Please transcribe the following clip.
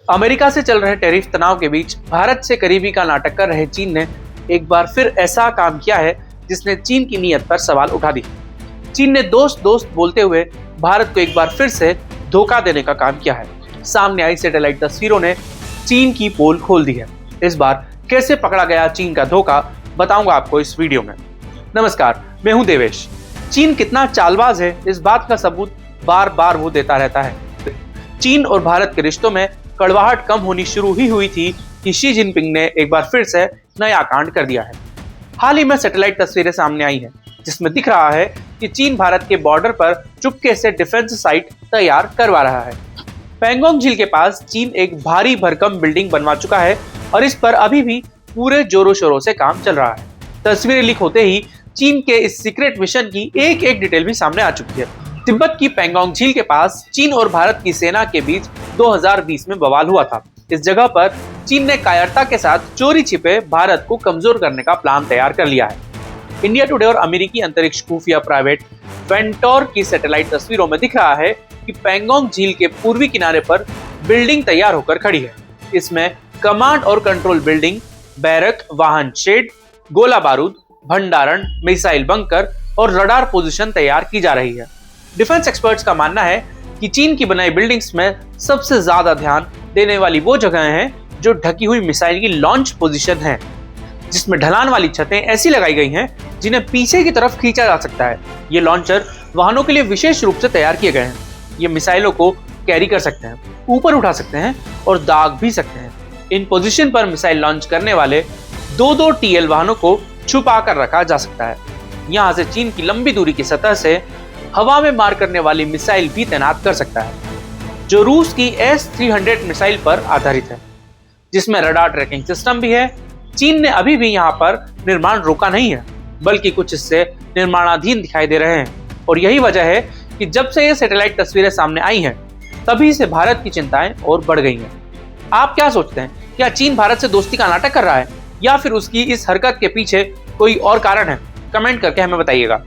America से चल रहे टैरिफ तनाव के बीच भारत से करीबी का नाटक कर रहे चीन ने एक बार फिर ऐसा काम किया है जिसने चीन की नीयत पर सवाल उठा दी। चीन ने दोस्त दोस्त बोलते हुए भारत को एक बार फिर से धोखा देने का काम किया है। सामने आई सैटेलाइट तस्वीरों ने चीन की पोल खोल दी है। इस बार कैसे पकड़ा गया चीन का धोखा, बताऊंगा आपको इस वीडियो में। नमस्कार, मैं हूं देवेश। चीन कितना चालबाज है, इस बात का सबूत बार बार वो देता रहता है। चीन और भारत के रिश्तों में कड़वाहट कम होनी शुरू ही हुई थी कि शी जिनपिंग ने एक बार फिर से नया कांड कर दिया है। हाल ही में सैटेलाइट तस्वीरें सामने आई हैं, जिसमें दिख रहा है कि चीन भारत के बॉर्डर पर चुपके से डिफेंस साइट तैयार करवा रहा है। पैंगोंग झील के पास चीन एक भारी भरकम बिल्डिंग बनवा चुका है और इस पर अभी भी पूरे जोरों शोरों से काम चल रहा है। तस्वीरें लीक होते ही चीन के इस सीक्रेट मिशन की एक एक डिटेल भी सामने आ चुकी है। तिब्बत की पैंगोंग झील के पास चीन और भारत की सेना के बीच 2020 में बवाल हुआ था। इस जगह पर चीन ने कायरता के साथ चोरी छिपे भारत को कमजोर करने का प्लान तैयार कर लिया है। इंडिया टुडे और अमेरिकी अंतरिक्ष खुफिया प्राइवेट वेंटोर की सैटेलाइट तस्वीरों में दिख रहा है कि पैंगोंग झील के पूर्वी किनारे पर बिल्डिंग तैयार होकर खड़ी है। इसमें कमांड और कंट्रोल बिल्डिंग, बैरक, वाहन शेड, गोला बारूद, भंडारण, मिसाइल बंकर और रडार पोजीशन तैयार की जा रही है। डिफेंस एक्सपर्ट्स का मानना है कि चीन की बनाई बिल्डिंग्स में सबसे ज्यादा ध्यान देने वाली वो जगह हैं जो ढकी हुई मिसाइल की लॉन्च पोजीशन है, जिसमें ढलान वाली छतें ऐसी लगाई गई हैं जिन्हें पीछे की तरफ खींचा जा सकता है। ये लॉन्चर वाहनों के लिए विशेष रूप से तैयार किए गए हैं। ये मिसाइलों को कैरी कर सकते हैं, ऊपर उठा सकते हैं और दाग भी सकते हैं। इन पोजीशन पर मिसाइल लॉन्च करने वाले दो TL वाहनों को छुपा कर रखा जा सकता है। यहाँ से चीन की लंबी दूरी की सतह से हवा में मार करने वाली मिसाइल भी तैनात कर सकता है, जो रूस की S-300 मिसाइल पर आधारित है, जिसमें रडार ट्रैकिंग सिस्टम भी है। चीन ने अभी भी यहाँ पर निर्माण रोका नहीं है, बल्कि कुछ हिस्से निर्माणाधीन दिखाई दे रहे हैं। और यही वजह है कि जब से ये सैटेलाइट तस्वीरें सामने आई हैं, तभी से भारत की चिंताएं और बढ़ गई हैं। आप क्या सोचते हैं? क्या चीन भारत से दोस्ती का नाटक कर रहा है या फिर उसकी इस हरकत के पीछे कोई और कारण है? कमेंट करके हमें बताइएगा।